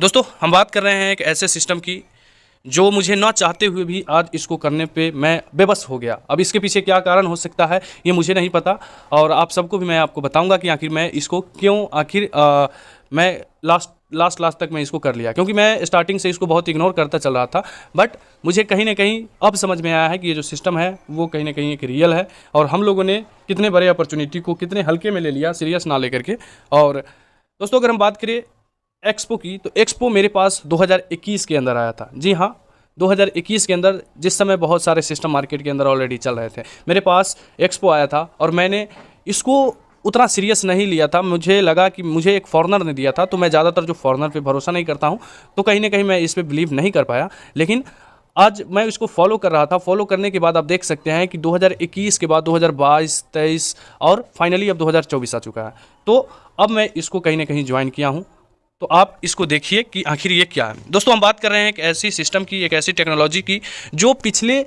दोस्तों हम बात कर रहे हैं एक ऐसे सिस्टम की जो मुझे ना चाहते हुए भी आज इसको करने पे मैं बेबस हो गया। अब इसके पीछे क्या कारण हो सकता है ये मुझे नहीं पता, और आप सबको भी मैं आपको बताऊंगा कि आखिर मैं इसको क्यों मैं लास्ट तक मैं इसको कर लिया, क्योंकि मैं स्टार्टिंग से इसको बहुत इग्नोर करता चल रहा था। बट मुझे कहीं ना कहीं अब समझ में आया है कि ये जो सिस्टम है वो कहीं ना कहीं एक रियल है, और हम लोगों ने कितने बड़े अपॉर्चुनिटी को कितने हल्के में ले लिया, सीरियस ना लेकर के। और दोस्तों अगर हम बात करें एक्सपो की, तो एक्सपो मेरे पास 2021 के अंदर आया था। जी हाँ, 2021 के अंदर, जिस समय बहुत सारे सिस्टम मार्केट के अंदर ऑलरेडी चल रहे थे, मेरे पास एक्सपो आया था और मैंने इसको उतना सीरियस नहीं लिया था। मुझे लगा कि मुझे एक फॉरेनर ने दिया था, तो मैं ज़्यादातर जो फॉरेनर पे भरोसा नहीं करता हूँ, तो कहीं ना कहीं मैं इस पर बिलीव नहीं कर पाया। लेकिन आज मैं इसको फॉलो कर रहा था। फॉलो करने के बाद आप देख सकते हैं कि 2021 के बाद 2022, 23 और फाइनली अब 2024 आ चुका है। तो अब मैं इसको कहीं ना कहीं ज्वाइन किया हूँ। तो आप इसको देखिए कि आखिर ये क्या है। दोस्तों हम बात कर रहे हैं एक ऐसी सिस्टम की, एक ऐसी टेक्नोलॉजी की जो पिछले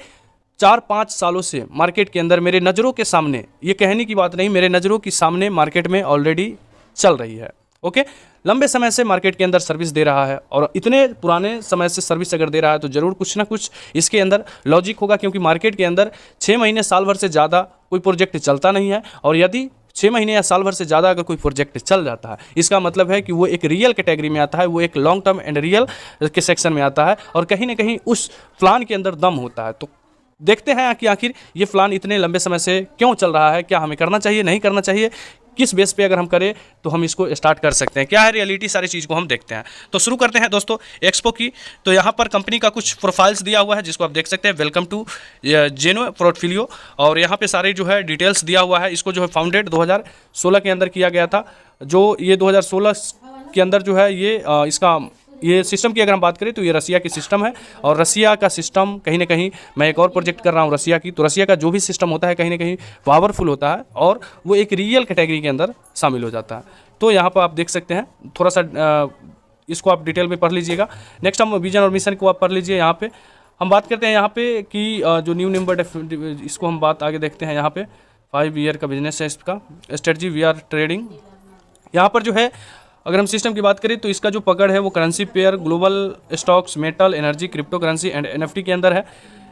4-5 सालों से मार्केट के अंदर मेरे नज़रों के सामने, ये कहने की बात नहीं, मेरे नज़रों के सामने मार्केट में ऑलरेडी चल रही है। ओके, लंबे समय से मार्केट के अंदर सर्विस दे रहा है, और इतने पुराने समय से सर्विस अगर दे रहा है तो ज़रूर कुछ ना कुछ इसके अंदर लॉजिक होगा, क्योंकि मार्केट के अंदर 6 महीने साल भर से ज़्यादा कोई प्रोजेक्ट चलता नहीं है। और यदि 6 महीने या साल भर से ज़्यादा अगर कोई प्रोजेक्ट चल जाता है, इसका मतलब है कि वो एक रियल कैटेगरी में आता है, वो एक लॉन्ग टर्म एंड रियल के सेक्शन में आता है, और कहीं ना कहीं उस प्लान के अंदर दम होता है। तो देखते हैं कि आखिर ये प्लान इतने लंबे समय से क्यों चल रहा है, क्या हमें करना चाहिए, नहीं करना चाहिए, किस बेस पे अगर हम करें तो हम इसको स्टार्ट कर सकते हैं, क्या है रियलिटी, सारी चीज़ को हम देखते हैं। तो शुरू करते हैं दोस्तों एक्सपो की। तो यहाँ पर कंपनी का कुछ प्रोफाइल्स दिया हुआ है जिसको आप देख सकते हैं, वेलकम टू जेनो पोर्टफोलियो, और यहाँ पे सारे जो है डिटेल्स दिया हुआ है। इसको जो है फाउंडेड 2016 के अंदर किया गया था, जो ये 2016 के अंदर जो है ये सिस्टम की अगर हम बात करें तो ये रसिया की सिस्टम है, और रसिया का सिस्टम कहीं ना कहीं, मैं एक और प्रोजेक्ट कर रहा हूँ रसिया की, तो रसिया का जो भी सिस्टम होता है कहीं ना कहीं पावरफुल होता है, और वो एक रियल कैटेगरी के अंदर शामिल हो जाता है। तो यहाँ पर आप देख सकते हैं, थोड़ा सा इसको आप डिटेल में पढ़ लीजिएगा। नेक्स्ट हम विजन और मिशन को आप पढ़ लीजिए। यहाँ पे हम बात करते हैं यहाँ पे कि जो न्यू नंबर, इसको हम बात आगे देखते हैं। यहाँ पे 5 ईयर का बिजनेस है, इसका स्ट्रेटजी वी आर ट्रेडिंग। यहाँ पर जो है अगर हम सिस्टम की बात करें तो इसका जो पकड़ है वो currency pair, global stocks, metal, energy, crypto currency and NFT के अंदर है।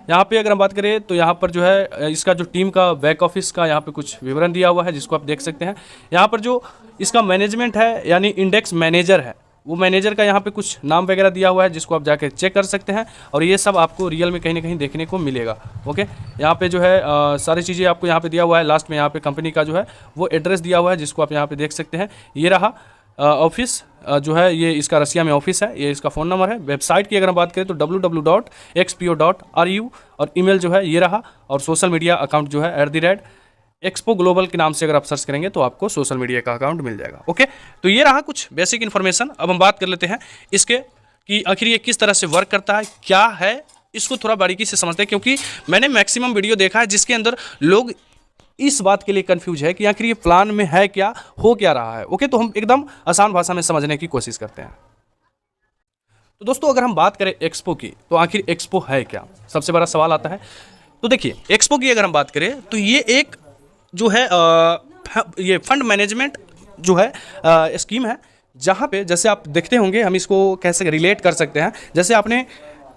यहाँ पे अगर हम बात करें तो यहाँ पर जो है इसका जो टीम का बैक ऑफिस का यहाँ पे कुछ विवरण दिया हुआ है जिसको आप देख सकते हैं। यहाँ पर जो इसका मैनेजमेंट है यानी इंडेक्स मैनेजर है, वो मैनेजर का यहाँ पे कुछ नाम वगैरह दिया हुआ है जिसको आप जाकर चेक कर सकते हैं, और ये सब आपको रियल में कहीं ना कहीं देखने को मिलेगा। ओके, यहाँ पे जो है सारी चीज़ें आपको यहाँ पे दिया हुआ है। लास्ट में यहाँ पे कंपनी का जो है वो एड्रेस दिया हुआ है जिसको आप यहाँ पे देख सकते हैं। ये रहा ऑफिस जो है, ये इसका रसिया में ऑफिस है, ये इसका फ़ोन नंबर है। वेबसाइट की अगर हम बात करें तो www.xpo.ru, और ईमेल जो है ये रहा, और सोशल मीडिया अकाउंट जो है @एक्सपो ग्लोबल के नाम से अगर आप सर्च करेंगे तो आपको सोशल मीडिया का अकाउंट मिल जाएगा। ओके, तो ये रहा कुछ बेसिक इन्फॉर्मेशन। अब हम बात कर लेते हैं इसके कि आखिर ये किस तरह से वर्क करता है, क्या है, इसको थोड़ा बारीकी से समझते हैं, क्योंकि मैंने मैक्सिमम वीडियो देखा है जिसके अंदर लोग इस बात के लिए कंफ्यूज है कि आखिर ये प्लान में है क्या, हो क्या रहा है। ओके, तो हम एकदम आसान भाषा में समझने की कोशिश करते हैं। तो दोस्तों अगर हम बात करें एक्सपो की, तो आखिर एक्सपो है क्या, सबसे बड़ा सवाल आता है। तो देखिए एक्सपो की अगर हम बात करें तो ये एक जो है ये फंड मैनेजमेंट जो है स्कीम है, जहाँ पे जैसे आप देखते होंगे, हम इसको कैसे रिलेट कर सकते हैं, जैसे आपने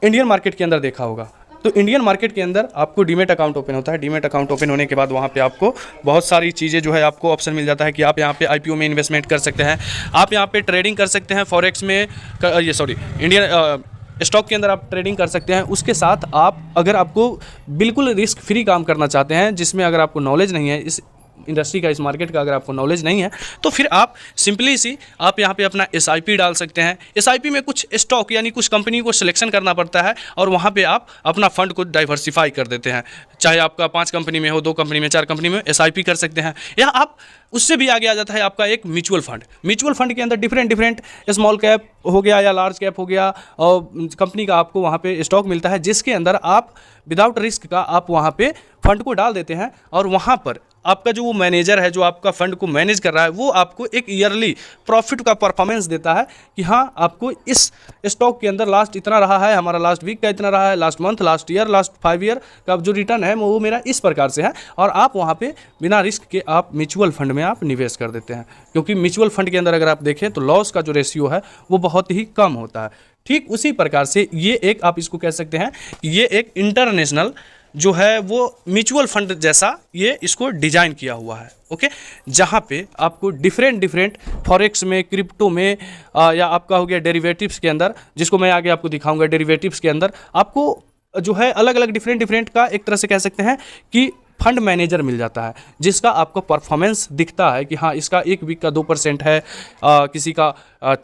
इंडियन मार्केट के अंदर देखा होगा, तो इंडियन मार्केट के अंदर आपको डीमेट अकाउंट ओपन होता है। डीमेट अकाउंट ओपन होने के बाद वहाँ पे आपको बहुत सारी चीज़ें जो है आपको ऑप्शन मिल जाता है कि आप यहाँ पे आईपीओ में इन्वेस्टमेंट कर सकते हैं, आप यहाँ पे ट्रेडिंग कर सकते हैं, फॉरेक्स में इंडियन स्टॉक के अंदर आप ट्रेडिंग कर सकते हैं। उसके साथ आप अगर आपको बिल्कुल रिस्क फ्री काम करना चाहते हैं, जिसमें अगर आपको नॉलेज नहीं है इस इंडस्ट्री का, इस मार्केट का अगर आपको नॉलेज नहीं है, तो फिर आप सिंपली सी आप यहाँ पे अपना एसआईपी डाल सकते हैं। एसआईपी में कुछ स्टॉक यानी कुछ कंपनी को सिलेक्शन करना पड़ता है, और वहाँ पे आप अपना फंड को डाइवर्सिफाई कर देते हैं। चाहे आपका 5 कंपनी में हो, 2 कंपनी में, 4 कंपनी में एसआईपी कर सकते हैं, या आप उससे भी आगे आ जाता है आपका एक म्यूचुअल फंड। म्यूचुअल फंड के अंदर डिफरेंट स्मॉल कैप हो गया या लार्ज कैप हो गया, और कंपनी का आपको वहाँ पे स्टॉक मिलता है जिसके अंदर आप विदाउट रिस्क का आप वहाँ पे फंड को डाल देते हैं, और वहाँ पर आपका जो वो मैनेजर है, जो आपका फंड को मैनेज कर रहा है, वो आपको एक ईयरली प्रॉफिट का परफॉर्मेंस देता है कि हाँ आपको इस स्टॉक के अंदर लास्ट इतना रहा है, हमारा लास्ट वीक का इतना रहा है, last month, last year, last 5 year का जो रिटर्न है वो मेरा इस प्रकार से है। और आप वहाँ पे बिना रिस्क के आप म्यूचुअल फंड में आप निवेश कर देते हैं, क्योंकि म्यूचुअल फंड के अंदर अगर आप देखें तो लॉस का जो रेशियो है वो बहुत ही कम होता है। ठीक उसी प्रकार से ये एक, आप इसको कह सकते हैं ये एक इंटरनेशनल जो है वो म्यूचुअल फंड जैसा ये इसको डिजाइन किया हुआ है। ओके, जहाँ पे आपको डिफरेंट फॉरेक्स में, क्रिप्टो में या आपका हो गया डेरिवेटिव्स के अंदर, जिसको मैं आगे आपको दिखाऊंगा, डेरिवेटिव्स के अंदर आपको जो है अलग अलग डिफरेंट का एक तरह से कह सकते हैं कि फंड मैनेजर मिल जाता है, जिसका आपको परफॉर्मेंस दिखता है कि हाँ इसका एक वीक का 2% है, किसी का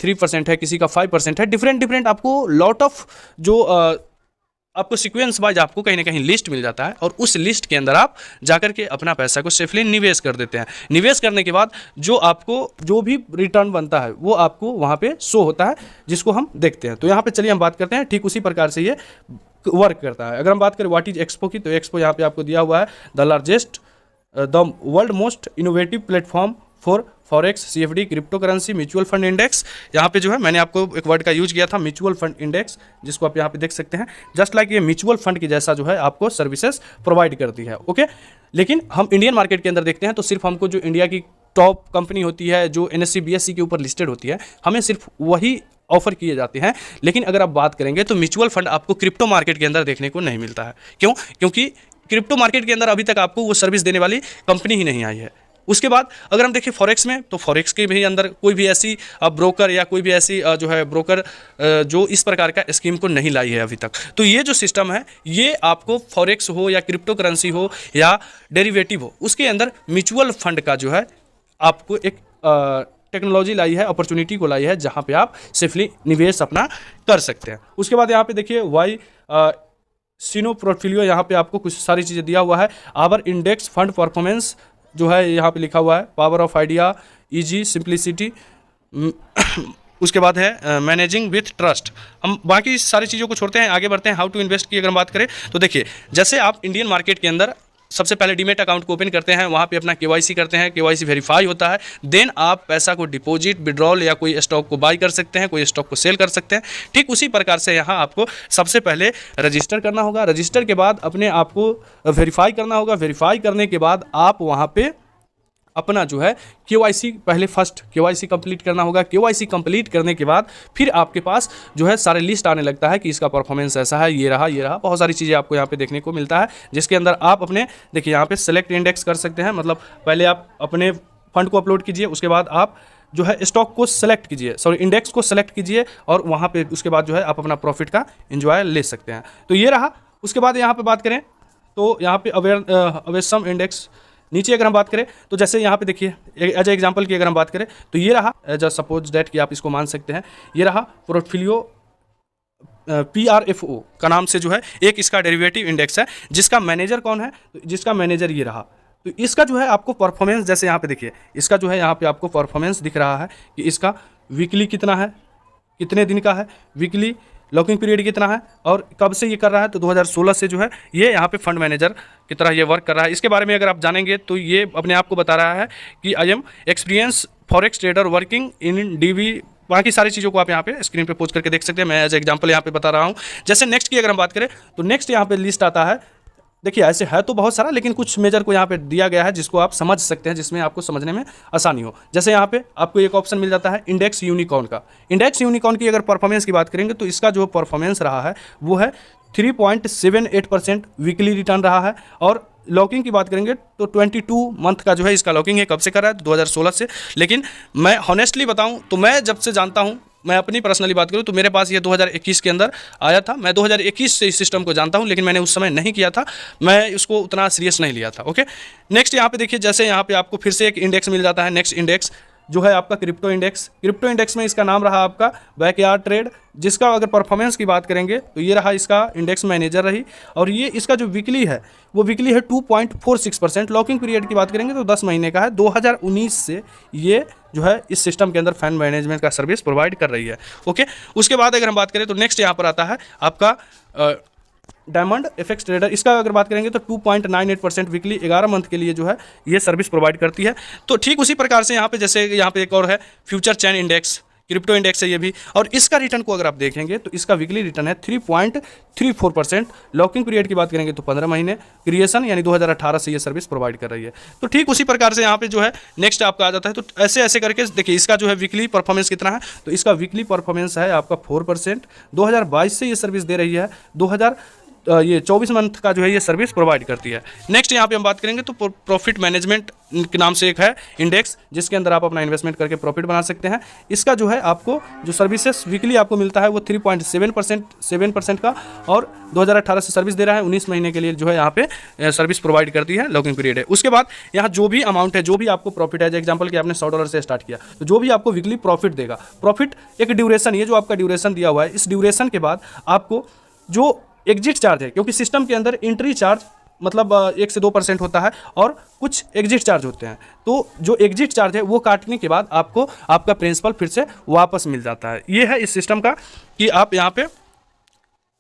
3% है, किसी का 5% है। डिफरेंट आपको लॉट ऑफ जो आपको सीक्वेंस वाइज आपको कहीं ना कहीं लिस्ट मिल जाता है, और उस लिस्ट के अंदर आप जाकर के अपना पैसा को सेफली निवेश कर देते हैं। निवेश करने के बाद जो आपको जो भी रिटर्न बनता है वो आपको वहाँ पे शो होता है, जिसको हम देखते हैं। तो यहाँ पे चलिए हम बात करते हैं, ठीक उसी प्रकार से ये वर्क करता है। अगर हम बात करें व्हाट इज एक्सपो की, तो एक्सपो यहाँ पे आपको दिया हुआ है the largest, the world most innovative platform for forex, CFD, crypto currency, mutual fund index. यहाँ पे जो है मैंने आपको एक वर्ड का यूज किया था, म्यूचुअल फंड इंडेक्स, जिसको आप यहाँ पे देख सकते हैं। जस्ट लाइक ये म्यूचुअल फंड की जैसा जो है आपको सर्विसेज प्रोवाइड करती है। ओके, लेकिन हम इंडियन मार्केट के अंदर देखते हैं तो सिर्फ हमको जो इंडिया की टॉप कंपनी होती है, जो NSE BSE के ऊपर लिस्टेड होती है, हमें सिर्फ वही ऑफर किए जाते हैं। लेकिन अगर आप बात करेंगे तो म्यूचुअल फंड आपको क्रिप्टो मार्केट के अंदर देखने को नहीं मिलता है। क्यों? क्योंकि क्रिप्टो मार्केट के अंदर अभी तक आपको वो सर्विस देने वाली कंपनी ही नहीं आई है। उसके बाद अगर हम देखें फॉरेक्स में, तो फॉरेक्स के भी अंदर कोई भी ऐसी ब्रोकर या कोई भी ऐसी जो है ब्रोकर जो इस प्रकार का स्कीम को नहीं लाई है अभी तक। तो ये जो सिस्टम है ये आपको फॉरेक्स हो या क्रिप्टो करेंसी हो या डेरिवेटिव हो, उसके अंदर म्यूचुअल फंड का जो है आपको एक टेक्नोलॉजी लाई है, अपॉर्चुनिटी को लाई है, जहाँ पे आप सेफली निवेश अपना कर सकते हैं। उसके बाद यहाँ पे देखिए वाई सीनो पोर्टफोलियो, यहाँ पे आपको कुछ सारी चीज़ें दिया हुआ है। आवर इंडेक्स फंड परफॉर्मेंस जो है यहाँ पे लिखा हुआ है, power of idea, easy, simplicity. उसके बाद है मैनेजिंग विथ ट्रस्ट। हम बाकी सारी चीज़ों को छोड़ते हैं, आगे बढ़ते हैं। हाउ टू इन्वेस्ट की अगर हम बात करें तो देखिए, जैसे आप इंडियन मार्केट के अंदर सबसे पहले डीमेट अकाउंट को ओपन करते हैं, वहाँ पे अपना KYC करते हैं, KYC वेरीफाई होता है, देन आप पैसा को डिपॉजिट, विड्रॉल या कोई स्टॉक को बाई कर सकते हैं, कोई स्टॉक को सेल कर सकते हैं। ठीक उसी प्रकार से यहाँ आपको सबसे पहले रजिस्टर करना होगा, रजिस्टर के बाद अपने आप को वेरीफाई करना होगा, वेरीफाई करने के बाद आप वहाँ पे अपना जो है KYC पहले फर्स्ट KYC कंप्लीट करना होगा। KYC कंप्लीट करने के बाद फिर आपके पास जो है सारे लिस्ट आने लगता है कि इसका परफॉर्मेंस ऐसा है, ये रहा, बहुत सारी चीज़ें आपको यहाँ पे देखने को मिलता है, जिसके अंदर आप अपने देखिए यहाँ पे सेलेक्ट इंडेक्स कर सकते हैं। मतलब पहले आप अपने फंड को अपलोड कीजिए, उसके बाद आप जो है स्टॉक को सेलेक्ट कीजिए, इंडेक्स को सेलेक्ट कीजिए, और वहाँ पे उसके बाद जो है आप अपना प्रॉफिट का एंजॉय ले सकते हैं। तो ये रहा। उसके बाद यहाँ पे बात करें तो यहाँ पे अवेसम इंडेक्स, नीचे अगर हम बात करें तो जैसे यहाँ पे देखिए एज ए एग्जांपल की अगर हम बात करें तो ये रहा, एज अ सपोज डेट कि आप इसको मान सकते हैं, ये रहा पोर्टफोलियो PRFO का नाम से जो है एक इसका डेरिवेटिव इंडेक्स है, जिसका मैनेजर कौन है, तो जिसका मैनेजर ये रहा। तो इसका जो है आपको परफॉर्मेंस, जैसे यहाँ पे देखिए इसका जो है यहाँ पे आपको परफॉर्मेंस दिख रहा है कि इसका वीकली कितना है, कितने दिन का है, वीकली लॉकिंग पीरियड कितना है, और कब से ये कर रहा है। तो 2016 से जो है ये यहाँ पे फंड मैनेजर की तरह ये वर्क कर रहा है। इसके बारे में अगर आप जानेंगे तो ये अपने आप को बता रहा है कि I am experience forex trader working in DB। बाकी सारी चीज़ों को आप यहाँ पे स्क्रीन पे पोस्ट करके देख सकते हैं, मैं एज एग्जांपल यहाँ पे बता रहा हूँ। जैसे नेक्स्ट की अगर हम बात करें तो नेक्स्ट यहाँ पे लिस्ट आता है। देखिए ऐसे है तो बहुत सारा, लेकिन कुछ मेजर को यहाँ पे दिया गया है जिसको आप समझ सकते हैं, जिसमें आपको समझने में आसानी हो। जैसे यहाँ पे आपको एक ऑप्शन मिल जाता है इंडेक्स यूनिकॉर्न का। इंडेक्स यूनिकॉर्न की अगर परफॉर्मेंस की बात करेंगे तो इसका जो परफॉर्मेंस रहा है वो है 3.78% वीकली रिटर्न रहा है। और लॉकिंग की बात करेंगे तो 22 मंथ का जो है इसका लॉकिंग है। कब से कर रहा है? 2016 से। लेकिन मैं हॉनेस्टली बताऊं तो मैं जब से जानता हूं, मैं अपनी पर्सनली बात करूं तो मेरे पास ये 2021 के अंदर आया था। मैं 2021 से इस सिस्टम को जानता हूं, लेकिन मैंने उस समय नहीं किया था, मैं इसको उतना सीरियस नहीं लिया था। ओके, नेक्स्ट यहाँ पे देखिए, जैसे यहाँ पे आपको फिर से एक इंडेक्स मिल जाता है। नेक्स्ट इंडेक्स जो है आपका क्रिप्टो इंडेक्स। क्रिप्टो इंडेक्स में इसका नाम रहा आपका बैकयार्ड ट्रेड, जिसका अगर परफॉर्मेंस की बात करेंगे तो ये रहा इसका इंडेक्स मैनेजर रही। और ये इसका जो वीकली है वो वीकली है 2.46%। लॉकिंग पीरियड की बात करेंगे तो 10 महीने का है। 2019 से ये जो है इस सिस्टम के अंदर फंड मैनेजमेंट का सर्विस प्रोवाइड कर रही है। ओके, उसके बाद अगर हम बात करें तो नेक्स्ट यहाँ पर आता है आपका डायमंड एफएक्स ट्रेडर, इसका अगर बात करेंगे तो 2.98% वीकली 11 मंथ के लिए जो है ये सर्विस प्रोवाइड करती है। तो ठीक उसी प्रकार से यहाँ पे जैसे यहाँ पे एक और है future chain index, crypto index है ये भी, और इसका रिटर्न को अगर आप देखेंगे तो इसका वीकली रिटर्न है 3.34%। लॉकिंग पीरियड की बात करेंगे तो 15 महीने, क्रिएशन यानी 2018 से ये सर्विस प्रोवाइड कर रही है। तो ठीक उसी प्रकार से यहाँ पे जो है नेक्स्ट आपका आ जाता है। तो ऐसे ऐसे करके देखिए इसका जो है वीकली परफॉर्मेंस कितना है, तो इसका वीकली परफॉर्मेंस है आपका 4%। 2022 से ये सर्विस दे रही है, 24 मंथ का जो है ये सर्विस प्रोवाइड करती है। नेक्स्ट यहाँ पे हम बात करेंगे तो प्रॉफिट मैनेजमेंट के नाम से एक है इंडेक्स, जिसके अंदर आप अपना इन्वेस्टमेंट करके प्रॉफिट बना सकते हैं। इसका जो है आपको जो सर्विसेज वीकली आपको मिलता है वो 3.7% का, और 2018 से सर्विस दे रहा है, 19 महीने के लिए जो है यहाँ पे सर्विस प्रोवाइड करती है, लॉकिंग पीरियड है। उसके बाद यहाँ जो भी अमाउंट है, जो भी आपको प्रॉफिट है, जैसे एग्जाम्पल कि आपने $100 से स्टार्ट किया, तो जो भी आपको वीकली प्रॉफिट देगा, प्रॉफिट एक ड्यूरेशन, ये जो आपका ड्यूरेशन दिया हुआ है, इस ड्यूरेशन के बाद आपको जो एग्जिट चार्ज है, क्योंकि सिस्टम के अंदर एंट्री चार्ज मतलब 1 से 2% होता है और कुछ एग्जिट चार्ज होते हैं, तो जो एग्जिट चार्ज है वो काटने के बाद आपको आपका प्रिंसिपल फिर से वापस मिल जाता है। ये है इस सिस्टम का कि आप यहाँ पे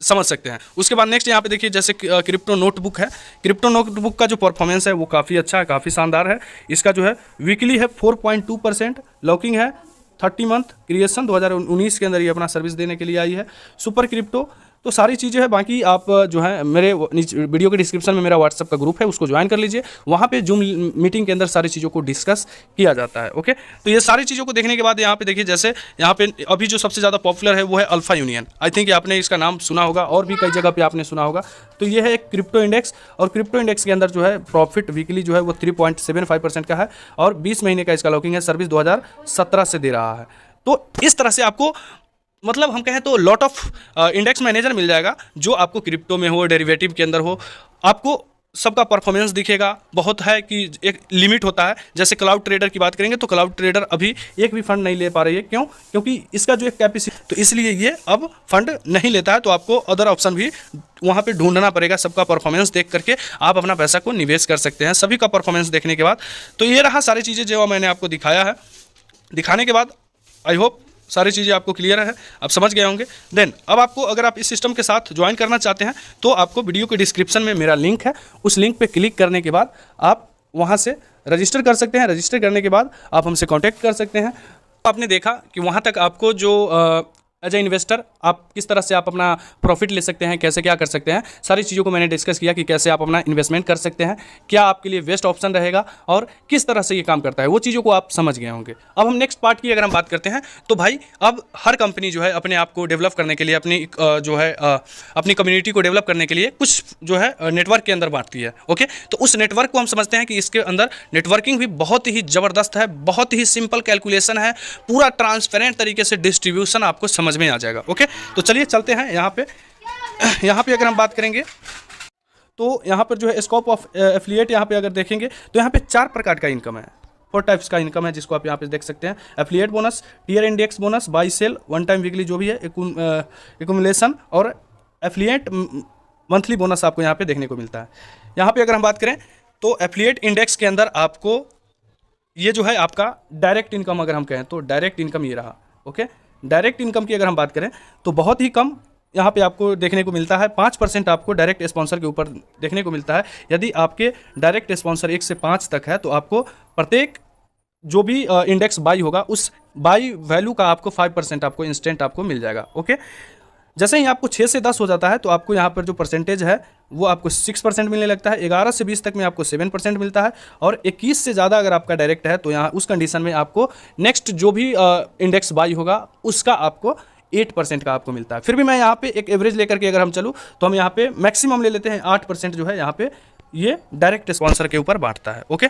समझ सकते हैं। उसके बाद नेक्स्ट यहाँ पे देखिए जैसे क्रिप्टो नोटबुक है, क्रिप्टो नोटबुक का जो परफॉर्मेंस है वो काफ़ी अच्छा है, काफ़ी शानदार है। इसका जो है वीकली है 4.2%, लॉकिंग है 30 मंथ, क्रिएशन 2019 के अंदर ये अपना सर्विस देने के लिए आई है। सुपर क्रिप्टो, तो सारी चीज़ें हैं। बाकी आप जो है मेरे वीडियो के डिस्क्रिप्शन में मेरा व्हाट्सअप का ग्रुप है, उसको ज्वाइन कर लीजिए। वहाँ पे जूम मीटिंग के अंदर सारी चीज़ों को डिस्कस किया जाता है। ओके, तो ये सारी चीज़ों को देखने के बाद यहाँ पे देखिए जैसे यहाँ पे अभी जो सबसे ज़्यादा पॉपुलर है वो है अल्फा यूनियन। आई थिंक आपने इसका नाम सुना होगा और भी कई जगह पर आपने सुना होगा। तो ये है एक क्रिप्टो इंडेक्स, और क्रिप्टो इंडेक्स के अंदर जो है प्रॉफिट वीकली जो है वो 3.75% का है, और 20 महीने का इसका लॉकिंग है, सर्विस 2017 से दे रहा है। तो इस तरह से आपको मतलब हम कहें तो लॉट ऑफ इंडेक्स मैनेजर मिल जाएगा, जो आपको क्रिप्टो में हो, डेरिवेटिव के अंदर हो, आपको सबका परफॉर्मेंस दिखेगा। बहुत है कि एक लिमिट होता है, जैसे क्लाउड ट्रेडर की बात करेंगे तो क्लाउड ट्रेडर अभी एक भी फंड नहीं ले पा रही है। क्यों? क्योंकि इसका जो एक कैपेसिटी, तो इसलिए ये अब फंड नहीं लेता है। तो आपको अदर ऑप्शन भी वहाँ पे ढूंढना पड़ेगा। सबका परफॉर्मेंस देख करके आप अपना पैसा को निवेश कर सकते हैं, सभी का परफॉर्मेंस देखने के बाद। तो ये रहा सारी चीज़ें जो मैंने आपको दिखाया है। दिखाने के बाद आई होप सारी चीज़ें आपको क्लियर है, आप समझ गए होंगे। देन अब आपको अगर आप इस सिस्टम के साथ ज्वाइन करना चाहते हैं तो आपको वीडियो के डिस्क्रिप्शन में मेरा लिंक है, उस लिंक पे क्लिक करने के बाद आप वहां से रजिस्टर कर सकते हैं। रजिस्टर करने के बाद आप हमसे कांटेक्ट कर सकते हैं। आपने देखा कि वहां तक आपको जो एज ए इन्वेस्टर आप किस तरह से आप अपना प्रॉफिट ले सकते हैं, कैसे क्या कर सकते हैं, सारी चीज़ों को मैंने डिस्कस किया कि कैसे आप अपना इन्वेस्टमेंट कर सकते हैं, क्या आपके लिए बेस्ट ऑप्शन रहेगा और किस तरह से ये काम करता है, वो चीज़ों को आप समझ गए होंगे। अब हम नेक्स्ट पार्ट की अगर हम बात करते हैं तो भाई अब हर कंपनी जो है अपने आप को डेवलप करने के लिए, अपनी जो है अपनी कम्युनिटी को डेवलप करने के लिए कुछ जो है नेटवर्क के अंदर बांटती है। ओके, तो उस नेटवर्क को हम समझते हैं कि इसके अंदर नेटवर्किंग भी बहुत ही ज़बरदस्त है, बहुत ही सिंपल कैलकुलेशन है, पूरा ट्रांसपेरेंट तरीके से डिस्ट्रीब्यूशन आपको समझ में आ जाएगा। ओके, तो चलिए चलते हैं यहाँ पे अगर हम बात करेंगे तो यहाँ पर जो है स्कोप ऑफ एफिलिएट, यहाँ पे अगर देखेंगे तो यहाँ पे 4 प्रकार का इनकम है, 4 टाइप्स का इनकम है, जिसको आप यहाँ पे देख सकते हैं। Affiliate bonus, tier index bonus, by sale, one time weekly जो भी है, एक्यूमुलेशन और एफिलिएट मंथली बोनस आपको यहाँ पे देखने को मिलता है। यहाँ पे अगर हम बात करें तो एफिलिएट इंडेक्स के अंदर आपको ये जो है आपका डायरेक्ट इनकम, अगर हम कहें तो डायरेक्ट इनकम ये रहा। ओके, डायरेक्ट इनकम की अगर हम बात करें तो बहुत ही कम यहाँ पे आपको देखने को मिलता है। 5% आपको डायरेक्ट स्पॉन्सर के ऊपर देखने को मिलता है। यदि आपके डायरेक्ट स्पॉन्सर 1 से 5 तक है तो आपको प्रत्येक जो भी इंडेक्स बाई होगा उस बाई वैल्यू का आपको 5% आपको इंस्टेंट आपको मिल जाएगा। ओके, जैसे ही आपको 6 से 10 हो जाता है तो आपको यहाँ पर जो परसेंटेज है वो आपको 6% मिलने लगता है। 11 से 20 तक में आपको 7% मिलता है, और 21 से ज़्यादा अगर आपका डायरेक्ट है तो यहाँ उस कंडीशन में आपको नेक्स्ट जो भी इंडेक्स बाई होगा उसका आपको 8% का आपको मिलता है। फिर भी मैं यहाँ पे एक एवरेज लेकर के अगर हम चलूँ तो हम यहाँ पे मैक्सिमम ले लेते हैं 8% जो है यहाँ पे ये डायरेक्ट स्पॉन्सर के ऊपर बांटता है। ओके,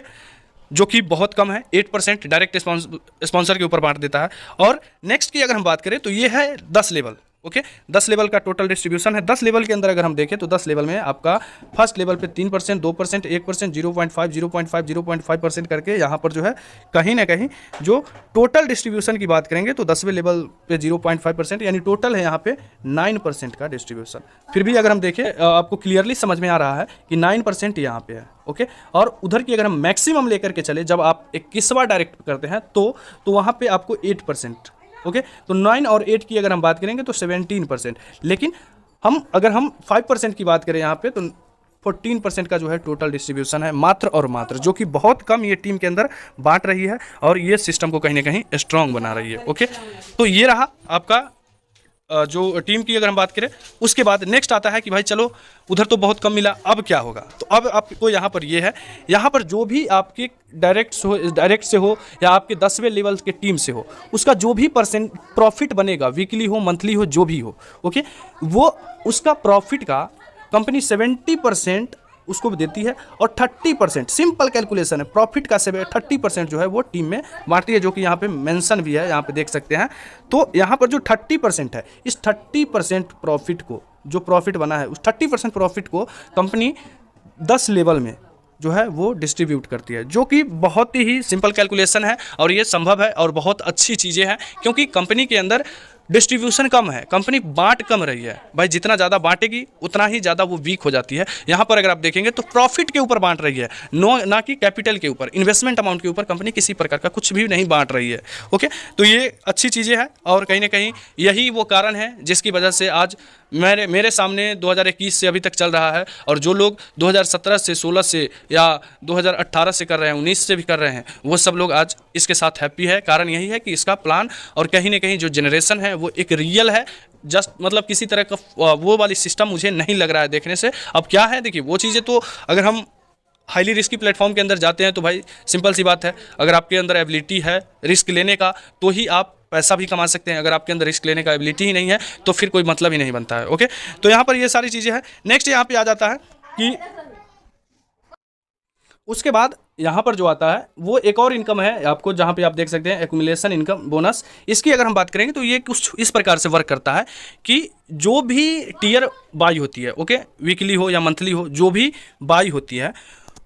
जो कि बहुत कम है, 8% डायरेक्ट स्पॉन्सर के ऊपर बांट देता है। और नेक्स्ट की अगर हम बात करें तो ये है 10 लेवल। ओके, 10 लेवल का टोटल डिस्ट्रीब्यूशन है। 10 लेवल के अंदर अगर हम देखें तो 10 लेवल में आपका फर्स्ट लेवल पे 3%, 2%, 1%, 0.5, 0.5, 0.5% करके यहाँ पर जो है कहीं ना कहीं जो टोटल डिस्ट्रीब्यूशन की बात करेंगे तो 10वें लेवल पे 0.5%, यानी टोटल है यहाँ पे 9% का डिस्ट्रीब्यूशन। फिर भी अगर हम देखें आपको क्लियरली समझ में आ रहा है कि 9% यहाँ पे है। ओके, और उधर की अगर हम मैक्सिमम लेकर के चले, जब आप 21वां डायरेक्ट करते हैं तो वहाँ पे आपको 8%। ओके, तो 9 और 8 की अगर हम बात करेंगे तो 17%। लेकिन अगर हम 5% की बात करें यहाँ पे, तो 14% का जो है टोटल डिस्ट्रीब्यूशन है मात्र और मात्र, जो कि बहुत कम ये टीम के अंदर बांट रही है और ये सिस्टम को कहीं ना कहीं स्ट्रांग बना रही है। ओके, तो ये रहा आपका जो टीम की अगर हम बात करें। उसके बाद नेक्स्ट आता है कि भाई चलो उधर तो बहुत कम मिला, अब क्या होगा। तो अब आपको यहाँ पर ये है, यहाँ पर जो भी आपके डायरेक्ट से हो या आपके 10वें लेवल के टीम से हो, उसका जो भी परसेंट प्रॉफिट बनेगा, वीकली हो मंथली हो जो भी हो, ओके, वो उसका प्रॉफिट का कंपनी 70% उसको देती है और 30%, सिंपल कैलकुलेशन है, प्रॉफिट का 30% जो है वो टीम में बांटती है, जो कि यहाँ पे मेंशन भी है, यहाँ पे देख सकते हैं। तो यहाँ पर जो 30% है, इस 30% प्रॉफिट को, जो प्रॉफिट बना है उस 30% प्रॉफिट को कंपनी 10 लेवल में जो है वो डिस्ट्रीब्यूट करती है, जो कि बहुत ही सिंपल कैलकुलेशन है और ये संभव है और बहुत अच्छी चीज़ें हैं, क्योंकि कंपनी के अंदर डिस्ट्रीब्यूशन कम है, कंपनी बांट कम रही है। भाई जितना ज़्यादा बांटेगी उतना ही ज़्यादा वो वीक हो जाती है। यहाँ पर अगर आप देखेंगे तो प्रॉफिट के ऊपर बांट रही है, ना कि कैपिटल के ऊपर, इन्वेस्टमेंट अमाउंट के ऊपर कंपनी किसी प्रकार का कुछ भी नहीं बांट रही है। ओके, तो ये अच्छी चीज़ें हैं और कहीं ना कहीं यही वो कारण है जिसकी वजह से आज मेरे सामने 2021 से अभी तक चल रहा है, और जो लोग 2017 से 16 से या 2018 से कर रहे हैं, 19 से भी कर रहे हैं, वो सब लोग आज इसके साथ हैप्पी है। कारण यही है कि इसका प्लान और कहीं ना कहीं जो जनरेशन है वो एक रियल है, जस्ट मतलब किसी तरह का वो वाली सिस्टम मुझे नहीं लग रहा है देखने से। अब क्या है, देखिए वो चीज़ें तो अगर हम हाईली रिस्की प्लेटफॉर्म के अंदर जाते हैं तो भाई सिंपल सी बात है, अगर आपके अंदर एबिलिटी है रिस्क लेने का तो ही आप पैसा भी कमा सकते हैं। अगर आपके अंदर रिस्क लेने का एबिलिटी ही नहीं है तो फिर कोई मतलब ही नहीं बनता है। ओके, तो यहाँ पर ये सारी चीज़ें हैं। नेक्स्ट यहाँ पे आ जाता है कि उसके बाद यहाँ पर जो आता है वो एक और इनकम है आपको, जहाँ पे आप देख सकते हैं एक्यूमुलेशन इनकम बोनस। इसकी अगर हम बात करेंगे तो ये कुछ इस प्रकार से वर्क करता है कि जो भी टियर बाई होती है, ओके, वीकली हो या मंथली हो, जो भी बाई होती है,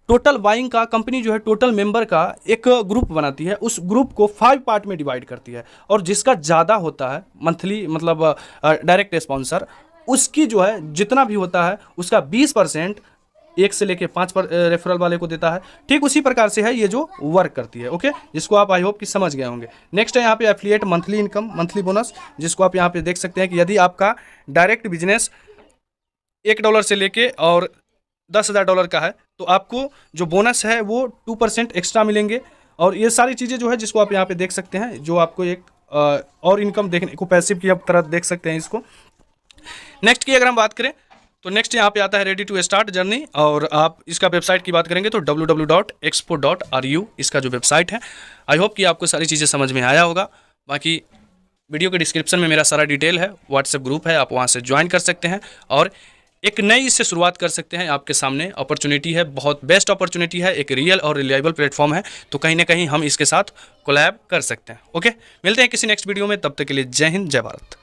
टोटल बाइंग का कंपनी जो है टोटल मेंबर का एक ग्रुप बनाती है, उस ग्रुप को 5 पार्ट में डिवाइड करती है, और जिसका ज़्यादा होता है मंथली मतलब डायरेक्ट स्पॉन्सर, उसकी जो है जितना भी होता है उसका 20% 1 से लेके 5 पर रेफरल वाले को देता है। ठीक उसी प्रकार से है ये जो वर्क करती है। ओके, जिसको आप आई होप कि समझ गए होंगे। नेक्स्ट है यहाँ पे affiliate monthly income, monthly bonus, जिसको आप यहाँ पे देख सकते हैं कि यदि आपका डायरेक्ट बिजनेस $1 से लेके और $10,000 का है तो आपको जो बोनस है वो 2% एक्स्ट्रा मिलेंगे। और ये सारी चीज़ें जो है जिसको आप यहाँ पे देख सकते हैं, जो आपको एक और इनकम देखने को पैसिव की तरह देख सकते हैं इसको। नेक्स्ट की अगर हम बात करें तो नेक्स्ट यहाँ पे आता है रेडी टू स्टार्ट जर्नी, और आप इसका वेबसाइट की बात करेंगे तो www.expo.ru इसका जो वेबसाइट है। आई होप कि आपको सारी चीज़ें समझ में आया होगा। बाकी वीडियो के डिस्क्रिप्शन में मेरा सारा डिटेल है, व्हाट्सएप ग्रुप है, आप वहाँ से ज्वाइन कर सकते हैं और एक नई से शुरुआत कर सकते हैं। आपके सामने अपॉर्चुनिटी है, बहुत बेस्ट अपॉर्चुनिटी है, एक रियल और रिलायबल प्लेटफॉर्म है, तो कहीं ना कहीं हम इसके साथ कोलैब कर सकते हैं। ओके, मिलते हैं किसी नेक्स्ट वीडियो में, तब तक के लिए जय हिंद, जय भारत।